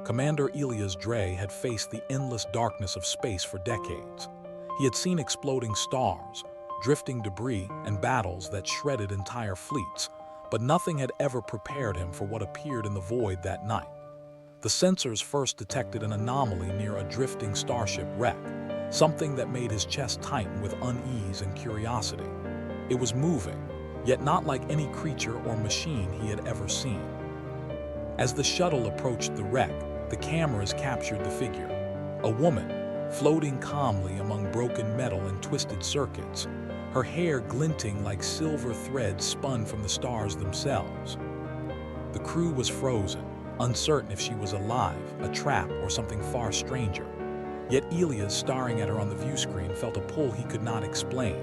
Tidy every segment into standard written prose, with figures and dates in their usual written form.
Commander Elias Dre had faced the endless darkness of space for decades. He had seen exploding stars, drifting debris, and battles that shredded entire fleets, but nothing had ever prepared him for what appeared in the void that night. The sensors first detected an anomaly near a drifting starship wreck, something that made his chest tighten with unease and curiosity. It was moving, yet not like any creature or machine he had ever seen. As the shuttle approached the wreck, the cameras captured the figure. A woman, floating calmly among broken metal and twisted circuits, her hair glinting like silver threads spun from the stars themselves. The crew was frozen, uncertain if she was alive, a trap, or something far stranger. Yet Elias, staring at her on the view screen, felt a pull he could not explain.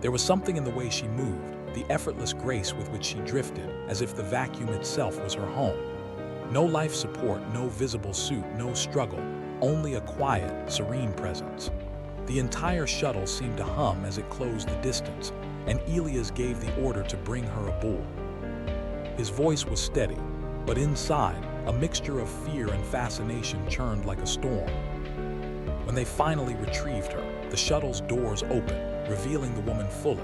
There was something in the way she moved, the effortless grace with which she drifted, as if the vacuum itself was her home. No life support, no visible suit, no struggle, only a quiet, serene presence. The entire shuttle seemed to hum as it closed the distance, and Elias gave the order to bring her aboard. His voice was steady, but inside, a mixture of fear and fascination churned like a storm. When they finally retrieved her, the shuttle's doors opened, revealing the woman fully.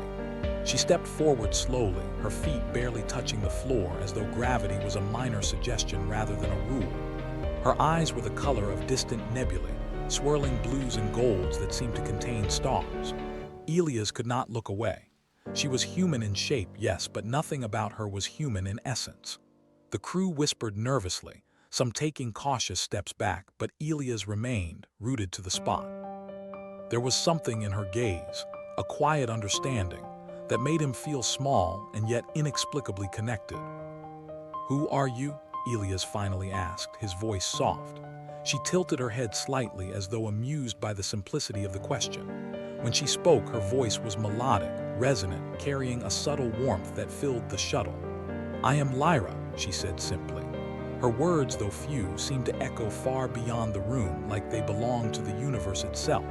She stepped forward slowly, her feet barely touching the floor, as though gravity was a minor suggestion rather than a rule. Her eyes were the color of distant nebulae, swirling blues and golds that seemed to contain stars. Elias could not look away. She was human in shape, yes, but nothing about her was human in essence. The crew whispered nervously, some taking cautious steps back, but Elias remained, rooted to the spot. There was something in her gaze, a quiet understanding, that made him feel small and yet inexplicably connected. "Who are you?" Elias finally asked, his voice soft. She tilted her head slightly as though amused by the simplicity of the question. When she spoke, her voice was melodic, resonant, carrying a subtle warmth that filled the shuttle. "I am Lyra," she said simply. Her words, though few, seemed to echo far beyond the room, like they belonged to the universe itself.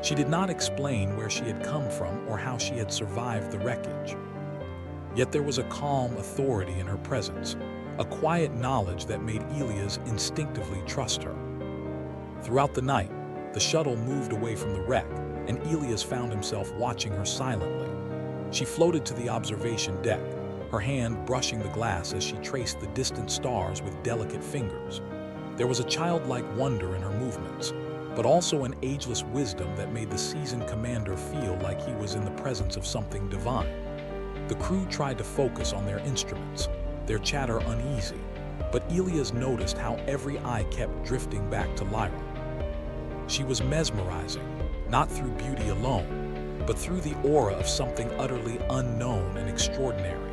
She did not explain where she had come from or how she had survived the wreckage. Yet there was a calm authority in her presence, a quiet knowledge that made Elias instinctively trust her. Throughout the night, the shuttle moved away from the wreck, and Elias found himself watching her silently. She floated to the observation deck, her hand brushing the glass as she traced the distant stars with delicate fingers. There was a childlike wonder in her movements, but also an ageless wisdom that made the seasoned commander feel like he was in the presence of something divine. The crew tried to focus on their instruments, their chatter uneasy, but Elias noticed how every eye kept drifting back to Lyra. She was mesmerizing, not through beauty alone, but through the aura of something utterly unknown and extraordinary.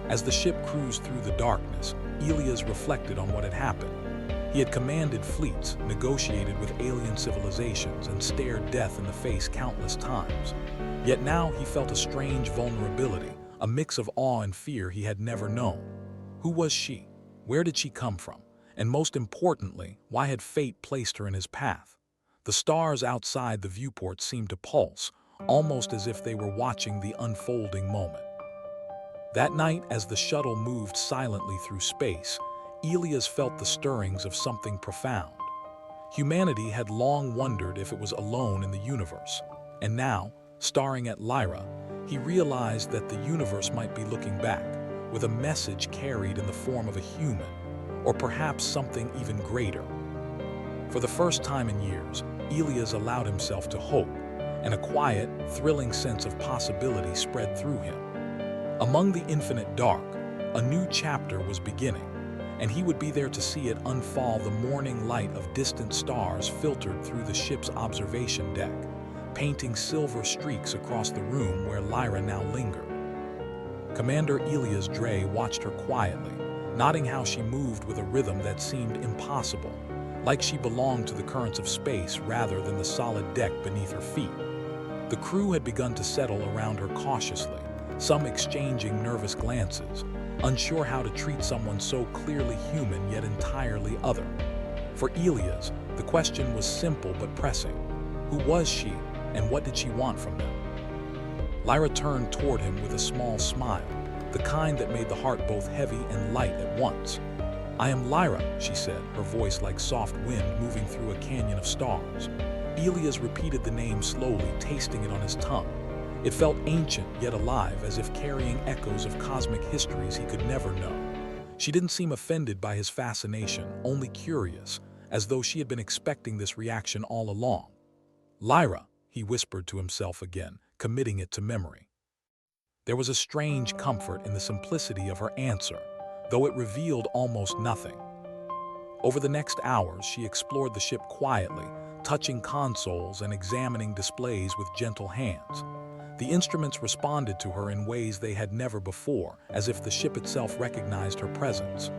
As the ship cruised through the darkness, Elias reflected on what had happened. He had commanded fleets, negotiated with alien civilizations, and stared death in the face countless times. Yet now he felt a strange vulnerability, a mix of awe and fear he had never known. Who was she? Where did she come from? And most importantly, why had fate placed her in his path? The stars outside the viewport seemed to pulse, almost as if they were watching the unfolding moment. That night, as the shuttle moved silently through space, Elias felt the stirrings of something profound. Humanity had long wondered if it was alone in the universe, and now, staring at Lyra, he realized that the universe might be looking back, with a message carried in the form of a human, or perhaps something even greater. For the first time in years, Elias allowed himself to hope, and a quiet, thrilling sense of possibility spread through him. Among the infinite dark, a new chapter was beginning, and he would be there to see it unfold. The morning light of distant stars filtered through the ship's observation deck, painting silver streaks across the room where Lyra now lingered. Commander Elias Dre watched her quietly, noting how she moved with a rhythm that seemed impossible, like she belonged to the currents of space rather than the solid deck beneath her feet. The crew had begun to settle around her cautiously, some exchanging nervous glances, unsure how to treat someone so clearly human yet entirely other. For Elias, the question was simple but pressing. Who was she, and what did she want from them? Lyra turned toward him with a small smile, the kind that made the heart both heavy and light at once. "I am Lyra," she said, her voice like soft wind moving through a canyon of stars. Elias repeated the name slowly, tasting it on his tongue. It felt ancient yet alive, as if carrying echoes of cosmic histories he could never know. She didn't seem offended by his fascination, only curious, as though she had been expecting this reaction all along. "Lyra," he whispered to himself again, committing it to memory. There was a strange comfort in the simplicity of her answer, though it revealed almost nothing. Over the next hours, she explored the ship quietly, touching consoles and examining displays with gentle hands. The instruments responded to her in ways they had never before, as if the ship itself recognized her presence.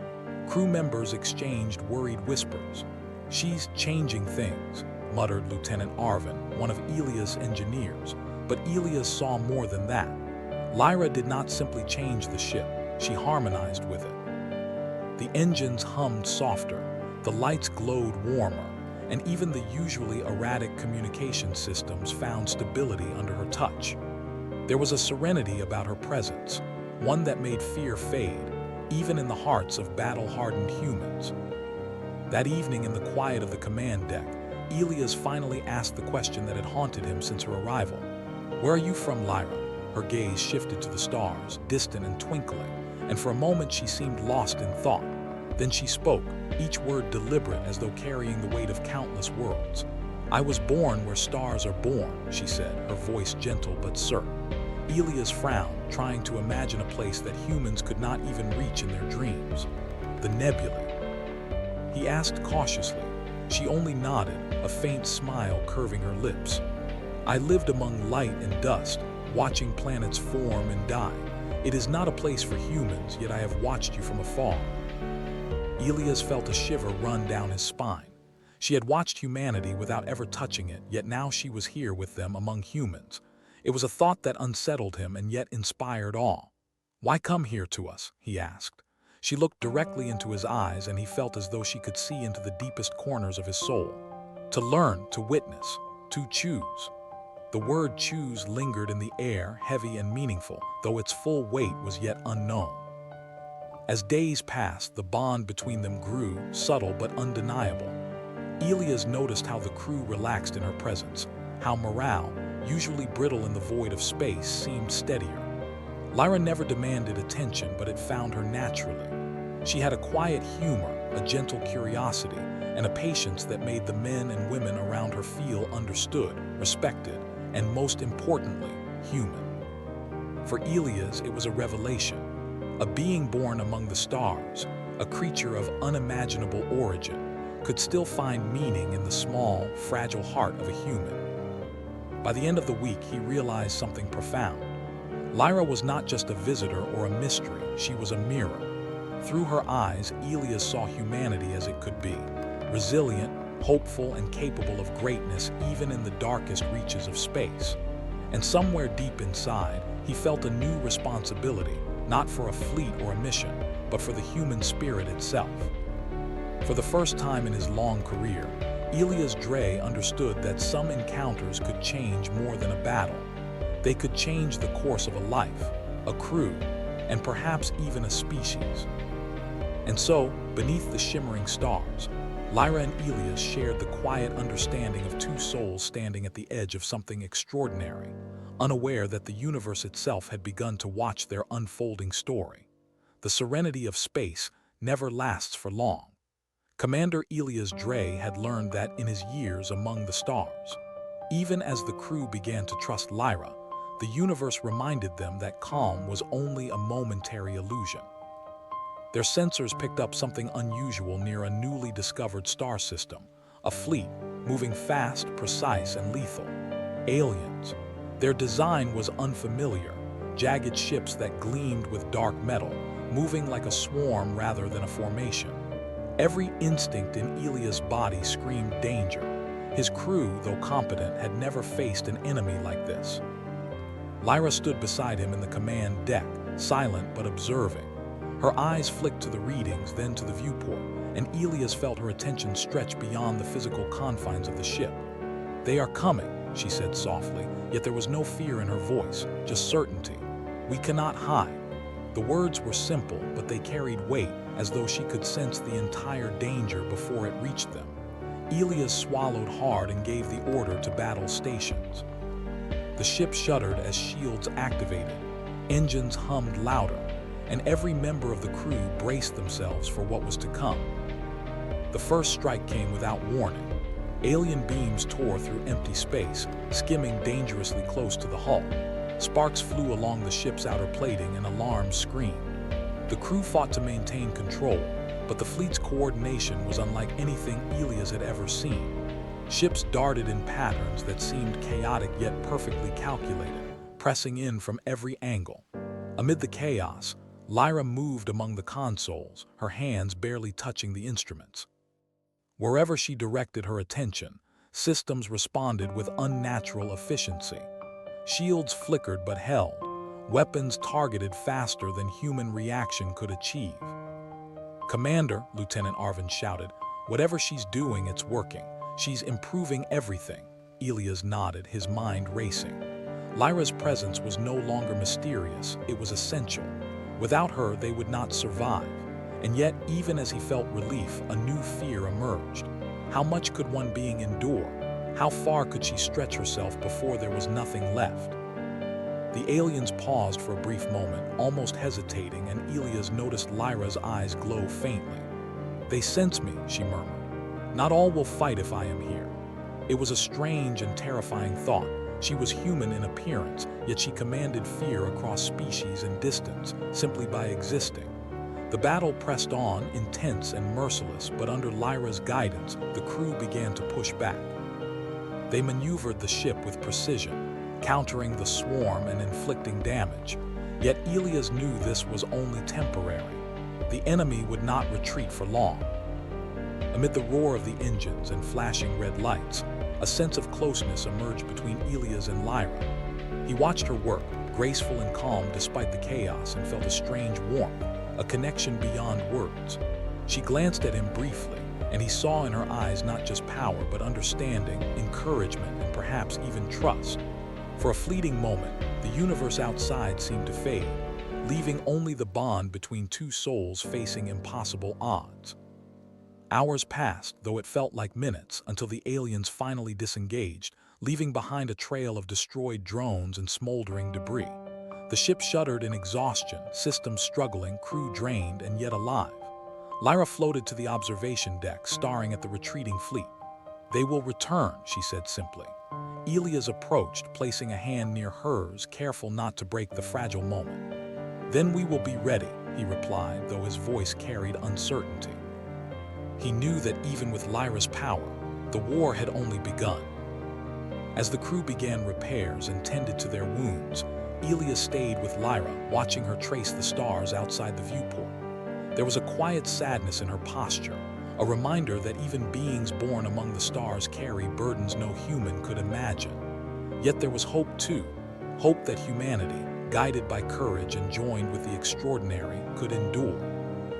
Crew members exchanged worried whispers. "She's changing things," muttered Lieutenant Arvin, one of Elias' engineers, but Elias saw more than that. Lyra did not simply change the ship, she harmonized with it. The engines hummed softer, the lights glowed warmer, and even the usually erratic communication systems found stability under her touch. There was a serenity about her presence, one that made fear fade, even in the hearts of battle-hardened humans. That evening in the quiet of the command deck, Elias finally asked the question that had haunted him since her arrival. "Where are you from, Lyra?" Her gaze shifted to the stars, distant and twinkling, and for a moment she seemed lost in thought. Then she spoke, each word deliberate as though carrying the weight of countless worlds. "I was born where stars are born," she said, her voice gentle but certain. Elias frowned, trying to imagine a place that humans could not even reach in their dreams. "The nebulae." He asked cautiously. She only nodded, a faint smile curving her lips. "I lived among light and dust, watching planets form and die. It is not a place for humans, yet I have watched you from afar." Elias felt a shiver run down his spine. She had watched humanity without ever touching it, yet now she was here with them among humans. It was a thought that unsettled him and yet inspired awe. "Why come here to us?" he asked. She looked directly into his eyes, and he felt as though she could see into the deepest corners of his soul. "To learn, to witness, to choose." The word choose lingered in the air, heavy and meaningful, though its full weight was yet unknown. As days passed, the bond between them grew, subtle but undeniable. Elias noticed how the crew relaxed in her presence, how morale, usually brittle in the void of space, seemed steadier. Lyra never demanded attention, but it found her naturally. She had a quiet humor, a gentle curiosity, and a patience that made the men and women around her feel understood, respected, and most importantly, human. For Elias, it was a revelation. A being born among the stars, a creature of unimaginable origin, could still find meaning in the small, fragile heart of a human. By the end of the week, he realized something profound. Lyra was not just a visitor or a mystery, she was a mirror. Through her eyes, Elias saw humanity as it could be, resilient, hopeful, and capable of greatness even in the darkest reaches of space. And somewhere deep inside, he felt a new responsibility, not for a fleet or a mission, but for the human spirit itself. For the first time in his long career, Elias Dre understood that some encounters could change more than a battle. They could change the course of a life, a crew, and perhaps even a species. And so, beneath the shimmering stars, Lyra and Elias shared the quiet understanding of two souls standing at the edge of something extraordinary, unaware that the universe itself had begun to watch their unfolding story. The serenity of space never lasts for long. Commander Elias Dre had learned that in his years among the stars. Even as the crew began to trust Lyra, the universe reminded them that calm was only a momentary illusion. Their sensors picked up something unusual near a newly discovered star system, a fleet moving fast, precise, and lethal. Aliens. Their design was unfamiliar, jagged ships that gleamed with dark metal, moving like a swarm rather than a formation. Every instinct in Elias' body screamed danger. His crew, though competent, had never faced an enemy like this. Lyra stood beside him in the command deck, silent but observing. Her eyes flicked to the readings, then to the viewport, and Elias felt her attention stretch beyond the physical confines of the ship. "They are coming," she said softly, yet there was no fear in her voice, just certainty. "We cannot hide." The words were simple, but they carried weight, as though she could sense the entire danger before it reached them. Elias swallowed hard and gave the order to battle stations. The ship shuddered as shields activated, engines hummed louder, and every member of the crew braced themselves for what was to come. The first strike came without warning. Alien beams tore through empty space, skimming dangerously close to the hull. Sparks flew along the ship's outer plating and alarms screamed. The crew fought to maintain control, but the fleet's coordination was unlike anything Elias had ever seen. Ships darted in patterns that seemed chaotic yet perfectly calculated, pressing in from every angle. Amid the chaos, Lyra moved among the consoles, her hands barely touching the instruments. Wherever she directed her attention, systems responded with unnatural efficiency. Shields flickered but held, weapons targeted faster than human reaction could achieve. "Commander," Lieutenant Arvin shouted, "whatever she's doing, it's working. She's improving everything." Elias nodded, his mind racing. Lyra's presence was no longer mysterious, it was essential. Without her, they would not survive. And yet, even as he felt relief, a new fear emerged. How much could one being endure? How far could she stretch herself before there was nothing left? The aliens paused for a brief moment, almost hesitating, and Elias noticed Lyra's eyes glow faintly. "They sense me," she murmured. "Not all will fight if I am here." It was a strange and terrifying thought. She was human in appearance, yet she commanded fear across species and distance, simply by existing. The battle pressed on, intense and merciless, but under Lyra's guidance, the crew began to push back. They maneuvered the ship with precision, countering the swarm and inflicting damage. Yet Elias knew this was only temporary. The enemy would not retreat for long. Amid the roar of the engines and flashing red lights, a sense of closeness emerged between Elias and Lyra. He watched her work, graceful and calm despite the chaos, and felt a strange warmth, a connection beyond words. She glanced at him briefly, and he saw in her eyes not just power but understanding, encouragement, and perhaps even trust. For a fleeting moment, the universe outside seemed to fade, leaving only the bond between two souls facing impossible odds. Hours passed, though it felt like minutes, until the aliens finally disengaged, leaving behind a trail of destroyed drones and smoldering debris. The ship shuddered in exhaustion, systems struggling, crew drained, and yet alive. Lyra floated to the observation deck, staring at the retreating fleet. "They will return," she said simply. Elias approached, placing a hand near hers, careful not to break the fragile moment. "Then we will be ready," he replied, though his voice carried uncertainty. He knew that even with Lyra's power, the war had only begun. As the crew began repairs and tended to their wounds, Elias stayed with Lyra, watching her trace the stars outside the viewport. There was a quiet sadness in her posture, a reminder that even beings born among the stars carry burdens no human could imagine. Yet there was hope too, hope that humanity, guided by courage and joined with the extraordinary, could endure.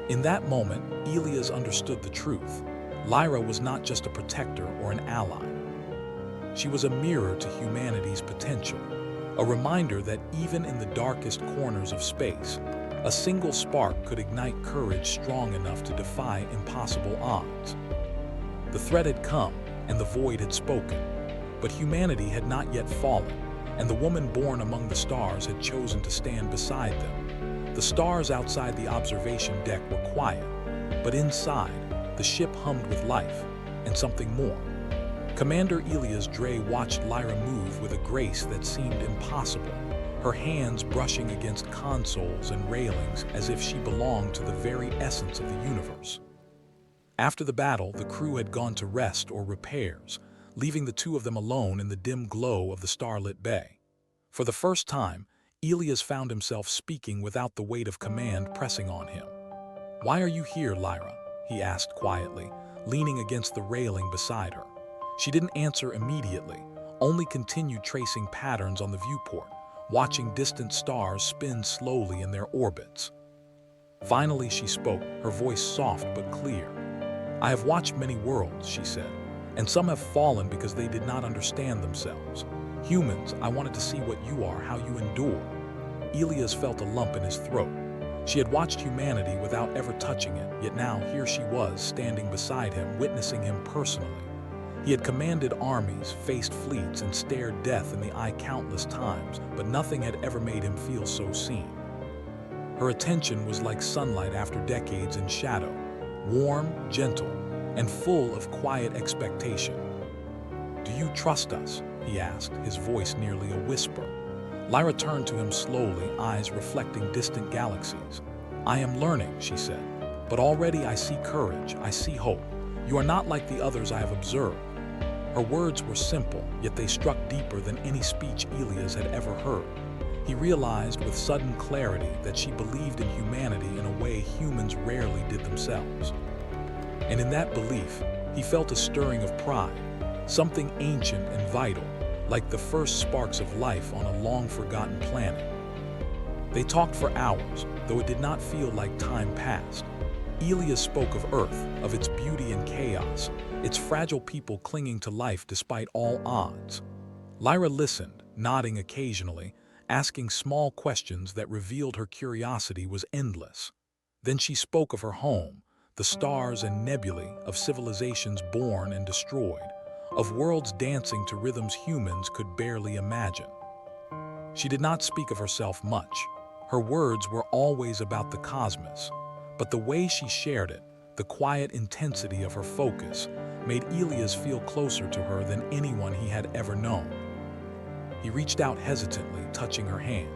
In that moment, Elias understood the truth. Lyra was not just a protector or an ally. She was a mirror to humanity's potential, a reminder that even in the darkest corners of space, a single spark could ignite courage strong enough to defy impossible odds. The threat had come, and the void had spoken, but humanity had not yet fallen, and the woman born among the stars had chosen to stand beside them. The stars outside the observation deck were quiet, but inside, the ship hummed with life, and something more. Commander Elias Dre watched Lyra move with a grace that seemed impossible, her hands brushing against consoles and railings as if she belonged to the very essence of the universe. After the battle, the crew had gone to rest or repairs, leaving the two of them alone in the dim glow of the starlit bay. For the first time, Elias found himself speaking without the weight of command pressing on him. "Why are you here, Lyra?" he asked quietly, leaning against the railing beside her. She didn't answer immediately, only continued tracing patterns on the viewport, watching distant stars spin slowly in their orbits. Finally, she spoke, her voice soft but clear. "I have watched many worlds," she said, "and some have fallen because they did not understand themselves. Humans, I wanted to see what you are, how you endure." Elias felt a lump in his throat. She had watched humanity without ever touching it, yet now here she was, standing beside him, witnessing him personally. He had commanded armies, faced fleets, and stared death in the eye countless times, but nothing had ever made him feel so seen. Her attention was like sunlight after decades in shadow, warm, gentle, and full of quiet expectation. "Do you trust us?" he asked, his voice nearly a whisper. Lyra turned to him slowly, eyes reflecting distant galaxies. "I am learning," she said, "but already I see courage, I see hope. You are not like the others I have observed." Her words were simple, yet they struck deeper than any speech Elias had ever heard. He realized with sudden clarity that she believed in humanity in a way humans rarely did themselves. And in that belief, he felt a stirring of pride, something ancient and vital, like the first sparks of life on a long-forgotten planet. They talked for hours, though it did not feel like time passed. Elias spoke of Earth, of its beauty and chaos, its fragile people clinging to life despite all odds. Lyra listened, nodding occasionally, asking small questions that revealed her curiosity was endless. Then she spoke of her home, the stars and nebulae, of civilizations born and destroyed, of worlds dancing to rhythms humans could barely imagine. She did not speak of herself much. Her words were always about the cosmos, but the way she shared it, the quiet intensity of her focus, made Elias feel closer to her than anyone he had ever known. He reached out hesitantly, touching her hand.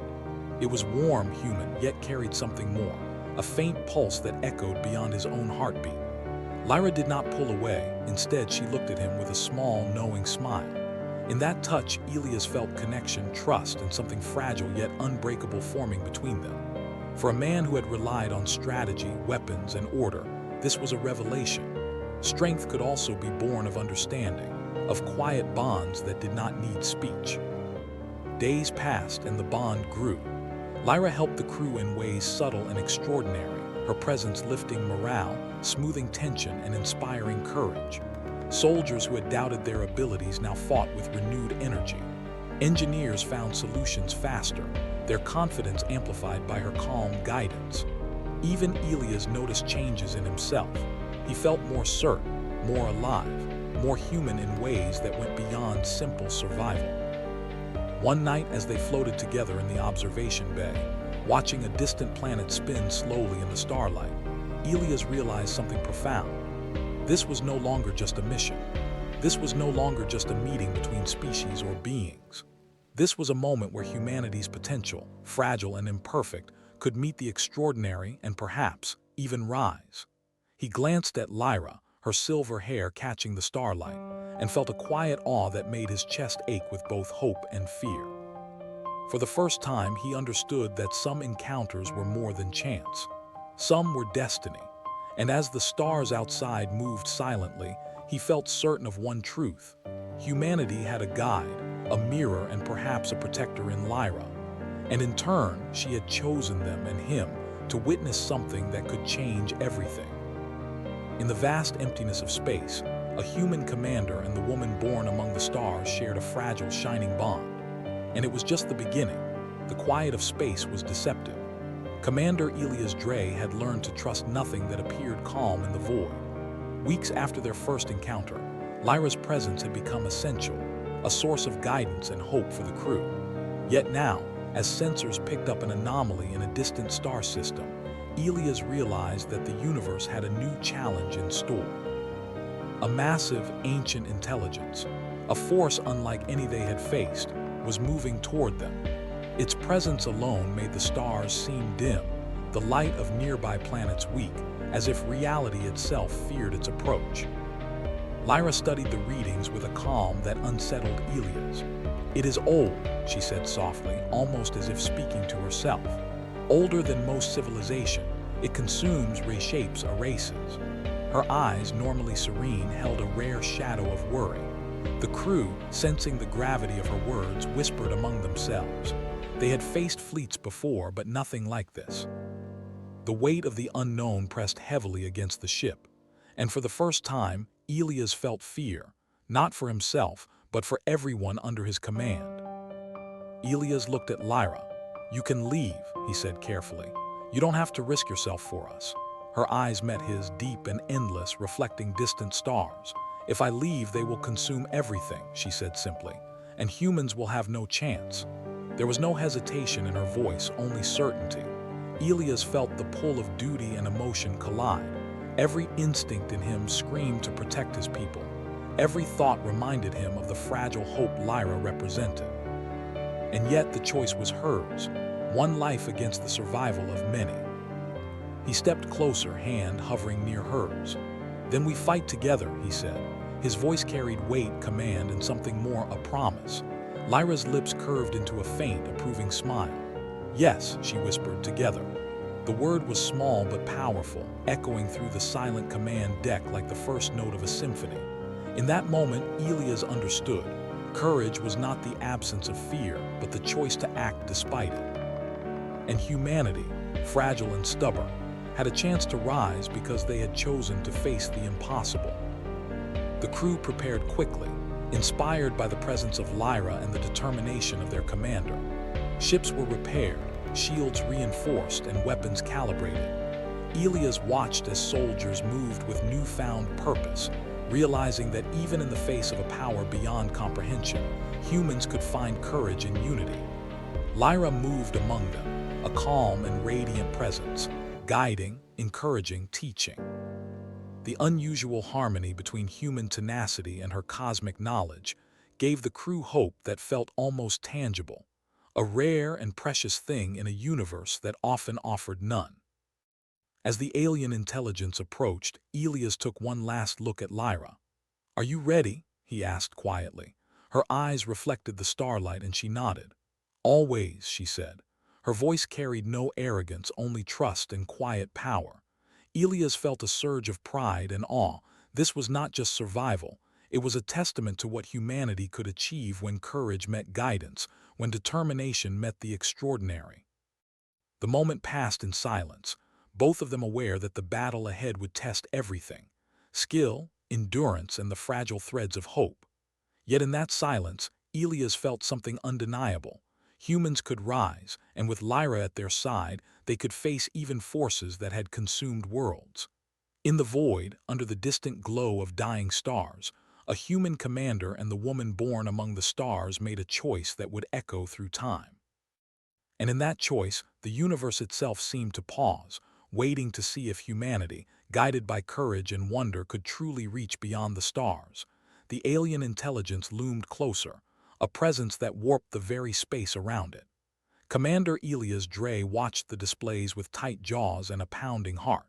It was warm, human, yet carried something more, a faint pulse that echoed beyond his own heartbeat. Lyra did not pull away. Instead, she looked at him with a small, knowing smile. In that touch, Elias felt connection, trust, and something fragile yet unbreakable forming between them. For a man who had relied on strategy, weapons, and order, this was a revelation. Strength could also be born of understanding, of quiet bonds that did not need speech. Days passed and the bond grew. Lyra helped the crew in ways subtle and extraordinary, her presence lifting morale, smoothing tension, and inspiring courage. Soldiers who had doubted their abilities now fought with renewed energy. Engineers found solutions faster, their confidence amplified by her calm guidance. Even Elias noticed changes in himself. He felt more certain, more alive, more human in ways that went beyond simple survival. One night, as they floated together in the observation bay, watching a distant planet spin slowly in the starlight, Elias realized something profound. This was no longer just a mission. This was no longer just a meeting between species or beings. This was a moment where humanity's potential, fragile and imperfect, could meet the extraordinary and perhaps even rise. He glanced at Lyra, her silver hair catching the starlight, and felt a quiet awe that made his chest ache with both hope and fear. For the first time, he understood that some encounters were more than chance. Some were destiny. And as the stars outside moved silently, he felt certain of one truth. Humanity had a guide, a mirror, and perhaps a protector in Lyra. And in turn, she had chosen them and him to witness something that could change everything. In the vast emptiness of space, a human commander and the woman born among the stars shared a fragile, shining bond. And it was just the beginning. The quiet of space was deceptive. Commander Elias Dre had learned to trust nothing that appeared calm in the void. Weeks after their first encounter, Lyra's presence had become essential, a source of guidance and hope for the crew. Yet now, as sensors picked up an anomaly in a distant star system, Elias realized that the universe had a new challenge in store. A massive, ancient intelligence, a force unlike any they had faced, was moving toward them. Its presence alone made the stars seem dim, the light of nearby planets weak, as if reality itself feared its approach. Lyra studied the readings with a calm that unsettled Elias. "It is old," she said softly, almost as if speaking to herself. "Older than most civilization, it consumes, reshapes, erases." Her eyes, normally serene, held a rare shadow of worry. The crew, sensing the gravity of her words, whispered among themselves. They had faced fleets before, but nothing like this. The weight of the unknown pressed heavily against the ship, and for the first time, Elias felt fear, not for himself, but for everyone under his command. Elias looked at Lyra. "You can leave," he said carefully. You don't have to risk yourself for us. Her eyes met his, deep and endless, reflecting distant stars. If I leave, they will consume everything, she said simply, and humans will have no chance. There was no hesitation in her voice, only certainty. Elias felt the pull of duty and emotion collide. Every instinct in him screamed to protect his people. Every thought reminded him of the fragile hope Lyra represented. And yet the choice was hers, one life against the survival of many. He stepped closer, hand hovering near hers. "Then we fight together," he said. His voice carried weight, command, and something more, a promise. Lyra's lips curved into a faint, approving smile. "Yes," she whispered, "together." The word was small but powerful, echoing through the silent command deck like the first note of a symphony. In that moment, Elias understood. Courage was not the absence of fear, but the choice to act despite it. And humanity, fragile and stubborn, had a chance to rise because they had chosen to face the impossible. The crew prepared quickly, inspired by the presence of Lyra and the determination of their commander. Ships were repaired, shields reinforced, and weapons calibrated. Elias watched as soldiers moved with newfound purpose, realizing that even in the face of a power beyond comprehension, humans could find courage in unity. Lyra moved among them, a calm and radiant presence, guiding, encouraging, teaching. The unusual harmony between human tenacity and her cosmic knowledge gave the crew hope that felt almost tangible, a rare and precious thing in a universe that often offered none. As the alien intelligence approached, Elias took one last look at Lyra. "Are you ready?" he asked quietly. Her eyes reflected the starlight and she nodded. "Always," she said. Her voice carried no arrogance, only trust and quiet power. Elias felt a surge of pride and awe. This was not just survival. It was a testament to what humanity could achieve when courage met guidance, when determination met the extraordinary. The moment passed in silence, both of them aware that the battle ahead would test everything: skill, endurance, and the fragile threads of hope. Yet in that silence, Elias felt something undeniable. Humans could rise, and with Lyra at their side, they could face even forces that had consumed worlds. In the void, under the distant glow of dying stars, a human commander and the woman born among the stars made a choice that would echo through time. And in that choice, the universe itself seemed to pause, waiting to see if humanity, guided by courage and wonder, could truly reach beyond the stars. The alien intelligence loomed closer, a presence that warped the very space around it. Commander Elias Dre watched the displays with tight jaws and a pounding heart.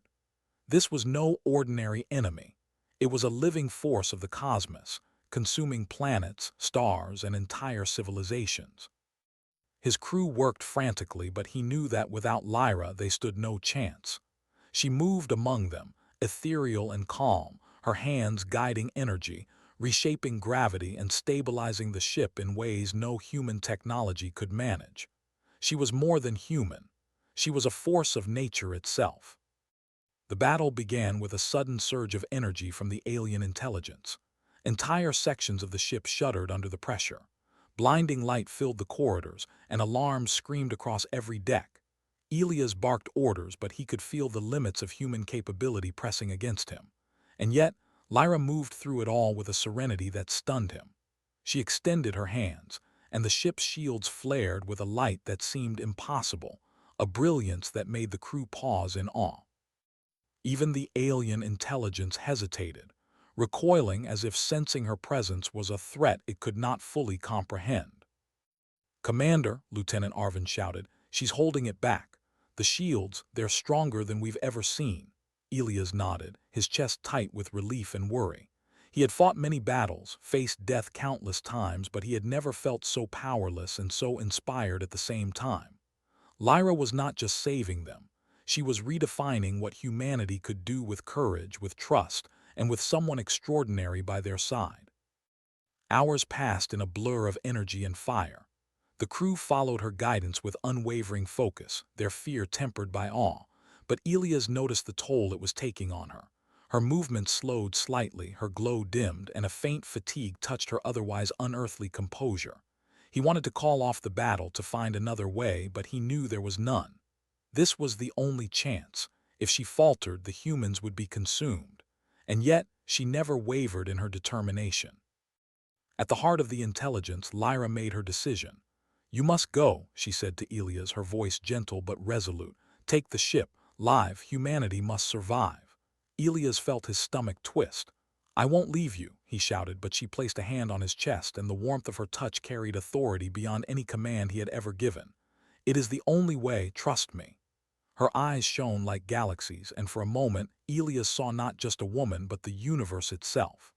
This was no ordinary enemy. It was a living force of the cosmos, consuming planets, stars, and entire civilizations. His crew worked frantically, but he knew that without Lyra they stood no chance. She moved among them, ethereal and calm, her hands guiding energy, reshaping gravity and stabilizing the ship in ways no human technology could manage. She was more than human. She was a force of nature itself. The battle began with a sudden surge of energy from the alien intelligence. Entire sections of the ship shuddered under the pressure. Blinding light filled the corridors, and alarms screamed across every deck. Elias barked orders, but he could feel the limits of human capability pressing against him. And yet, Lyra moved through it all with a serenity that stunned him. She extended her hands, and the ship's shields flared with a light that seemed impossible, a brilliance that made the crew pause in awe. Even the alien intelligence hesitated, recoiling as if sensing her presence was a threat it could not fully comprehend. "Commander," Lieutenant Arvin shouted, "she's holding it back. The shields, they're stronger than we've ever seen." Elias nodded, his chest tight with relief and worry. He had fought many battles, faced death countless times, but he had never felt so powerless and so inspired at the same time. Lyra was not just saving them. She was redefining what humanity could do with courage, with trust, and with someone extraordinary by their side. Hours passed in a blur of energy and fire. The crew followed her guidance with unwavering focus, their fear tempered by awe. But Elias noticed the toll it was taking on her. Her movements slowed slightly, her glow dimmed, and a faint fatigue touched her otherwise unearthly composure. He wanted to call off the battle, to find another way, but he knew there was none. This was the only chance. If she faltered, the humans would be consumed. And yet, she never wavered in her determination. At the heart of the intelligence, Lyra made her decision. "You must go," she said to Elias, her voice gentle but resolute. "Take the ship. Live, humanity must survive." Elias felt his stomach twist. "I won't leave you," he shouted, but she placed a hand on his chest, and the warmth of her touch carried authority beyond any command he had ever given. "It is the only way, trust me." Her eyes shone like galaxies, and for a moment, Elias saw not just a woman but the universe itself.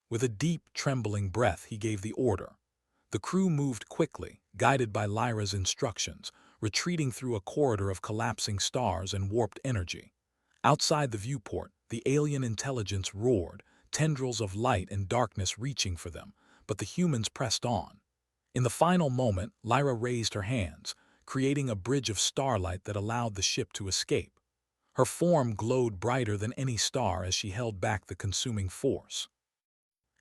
With a deep, trembling breath, he gave the order. The crew moved quickly, guided by Lyra's instructions, retreating through a corridor of collapsing stars and warped energy. Outside the viewport, the alien intelligence roared, tendrils of light and darkness reaching for them, but the humans pressed on. In the final moment, Lyra raised her hands, creating a bridge of starlight that allowed the ship to escape. Her form glowed brighter than any star as she held back the consuming force.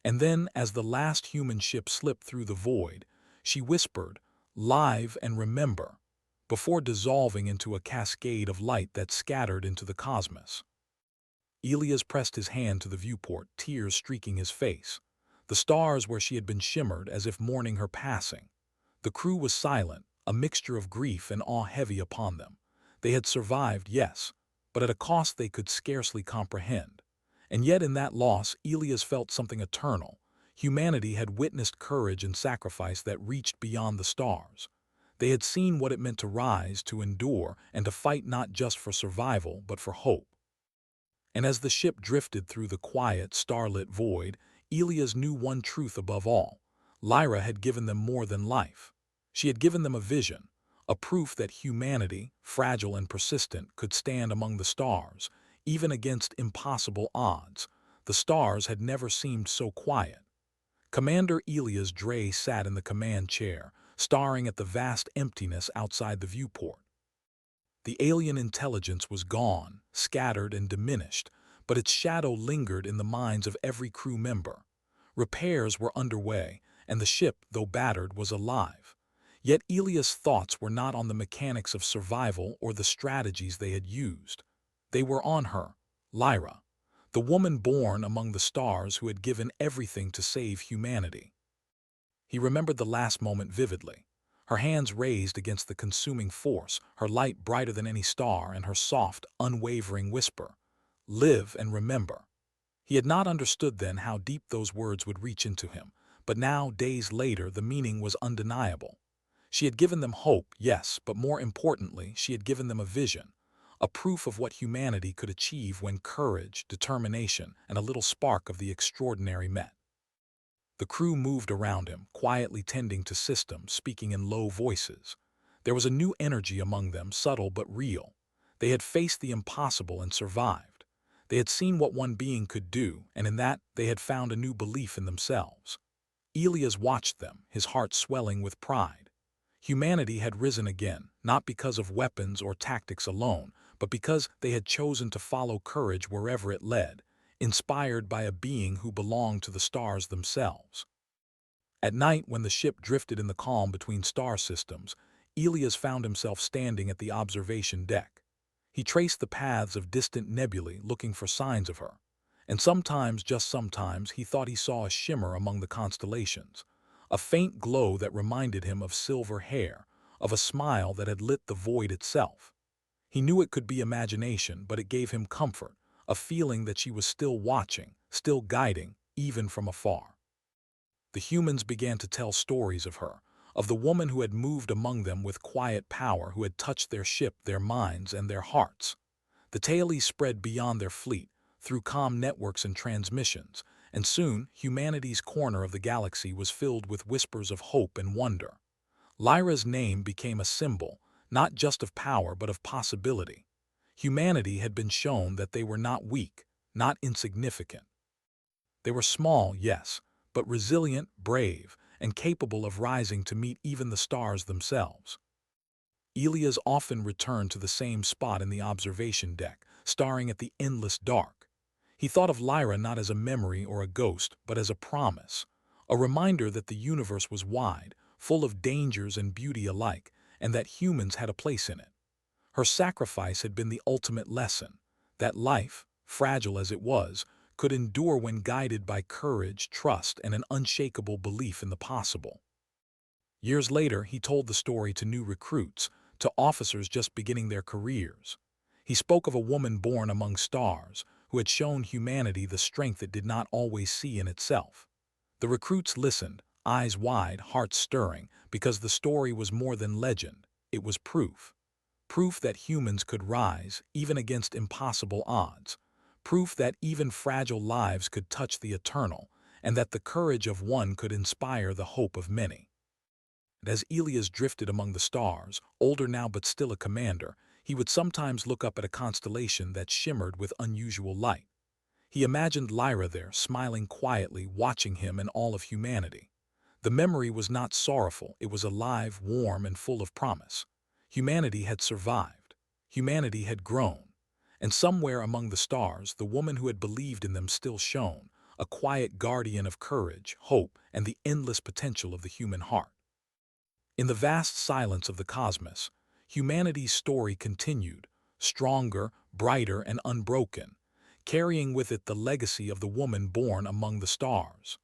And then, as the last human ship slipped through the void, she whispered, "Live and remember," before dissolving into a cascade of light that scattered into the cosmos. Elias pressed his hand to the viewport, tears streaking his face. The stars where she had been shimmered as if mourning her passing. The crew was silent, a mixture of grief and awe heavy upon them. They had survived, yes, but at a cost they could scarcely comprehend. And yet in that loss, Elias felt something eternal. Humanity had witnessed courage and sacrifice that reached beyond the stars. They had seen what it meant to rise, to endure, and to fight not just for survival, but for hope. And as the ship drifted through the quiet, starlit void, Elias knew one truth above all. Lyra had given them more than life. She had given them a vision, a proof that humanity, fragile and persistent, could stand among the stars, even against impossible odds. The stars had never seemed so quiet. Commander Elias Dre sat in the command chair, staring at the vast emptiness outside the viewport. The alien intelligence was gone, scattered and diminished, but its shadow lingered in the minds of every crew member. Repairs were underway, and the ship, though battered, was alive. Yet Elias' thoughts were not on the mechanics of survival or the strategies they had used. They were on her, Lyra, the woman born among the stars who had given everything to save humanity. He remembered the last moment vividly. Her hands raised against the consuming force, her light brighter than any star, and her soft, unwavering whisper, "Live and remember." He had not understood then how deep those words would reach into him, but now, days later, the meaning was undeniable. She had given them hope, yes, but more importantly, she had given them a vision, a proof of what humanity could achieve when courage, determination, and a little spark of the extraordinary met. The crew moved around him, quietly tending to systems, speaking in low voices. There was a new energy among them, subtle but real. They had faced the impossible and survived. They had seen what one being could do, and in that they had found a new belief in themselves. Elias watched them, his heart swelling with pride. Humanity had risen again, not because of weapons or tactics alone, but because they had chosen to follow courage wherever it led, inspired by a being who belonged to the stars themselves. At night, when the ship drifted in the calm between star systems, Elias found himself standing at the observation deck. He traced the paths of distant nebulae, looking for signs of her. And sometimes, just sometimes, he thought he saw a shimmer among the constellations, a faint glow that reminded him of silver hair, of a smile that had lit the void itself. He knew it could be imagination, but it gave him comfort, a feeling that she was still watching, still guiding, even from afar. The humans began to tell stories of her, of the woman who had moved among them with quiet power, who had touched their ship, their minds, and their hearts. The tales spread beyond their fleet, through comm networks and transmissions, and soon humanity's corner of the galaxy was filled with whispers of hope and wonder. Lyra's name became a symbol, not just of power but of possibility. Humanity had been shown that they were not weak, not insignificant. They were small, yes, but resilient, brave, and capable of rising to meet even the stars themselves. Elias often returned to the same spot in the observation deck, staring at the endless dark. He thought of Lyra not as a memory or a ghost, but as a promise, a reminder that the universe was wide, full of dangers and beauty alike, and that humans had a place in it. Her sacrifice had been the ultimate lesson, that life, fragile as it was, could endure when guided by courage, trust, and an unshakable belief in the possible. Years later, he told the story to new recruits, to officers just beginning their careers. He spoke of a woman born among stars, who had shown humanity the strength it did not always see in itself. The recruits listened, eyes wide, hearts stirring, because the story was more than legend, it was proof. Proof that humans could rise, even against impossible odds. Proof that even fragile lives could touch the eternal, and that the courage of one could inspire the hope of many. And as Elias drifted among the stars, older now but still a commander, he would sometimes look up at a constellation that shimmered with unusual light. He imagined Lyra there, smiling quietly, watching him and all of humanity. The memory was not sorrowful, it was alive, warm, and full of promise. Humanity had survived. Humanity had grown. And somewhere among the stars, the woman who had believed in them still shone, a quiet guardian of courage, hope, and the endless potential of the human heart. In the vast silence of the cosmos, humanity's story continued, stronger, brighter, and unbroken, carrying with it the legacy of the woman born among the stars.